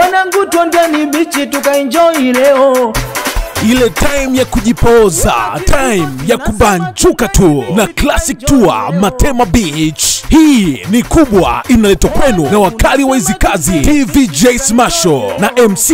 wanangu twendeni bichi tukaenjoy leo. Ile time ya kujipoza, time ya kubanjuka tu na Classic Tour Matema Beach. Hii ni kubwa, inaletwa kwenu na wakali wa hizi kazi TVJ Smasho na MC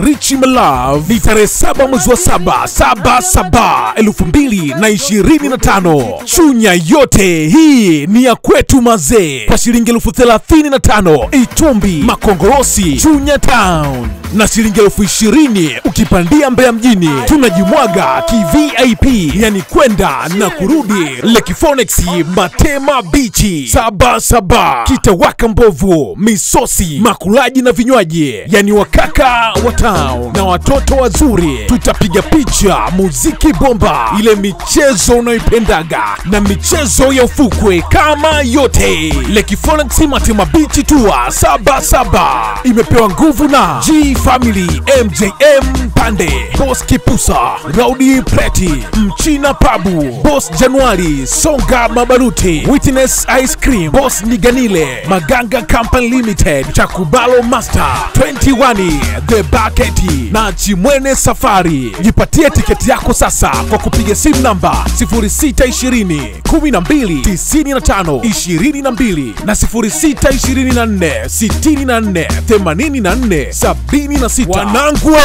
Richie Malove. Ni tarehe 7 mwezi wa 7 2025. Chunya yote hii ni ya kwetu mazee kwa shilingi 35,000 Itumbi Makongorosi Chunya Town, na shilingi 20,000 ukipandia Mbeya mjini. Tunajimwaga ki-VIP, yani kwenda na kurudi Lake Phoenix Matema Beach. Sabasaba kitawaka mbovu, misosi, makulaji na vinywaji, yani wakaka wa town na watoto wazuri. Tutapiga picha, muziki bomba, ile michezo unayoipendaga na michezo ya ufukwe kama yote. Lake Phoenix Matema Beach Tour Sabasaba imepewa nguvu na G Family, MJM Pande, Boss Kipusa, Rowdy Preti, Mchina Pabu, Boss Januari, Songa Mabaruti, Witness Ice Cream, Boss Niganile, Maganga Company Limited, Chakubalo Master, 21 The Bucket na Chimwene Safari. Jipatie tiketi yako sasa kwa kupiga simu namba 0620 12 95 22 na 0624 64 84 76. Wanangu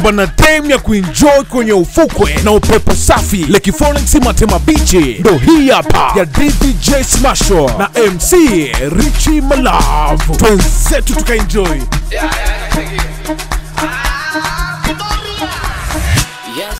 bwana, time ya kuenjoy kwenye ufukwe na upepo safi Lake Phoenix Matema Beach ndo hii hapa ya DJ Smasho na MC Richie Malove. Twenzetu tukaenjoy.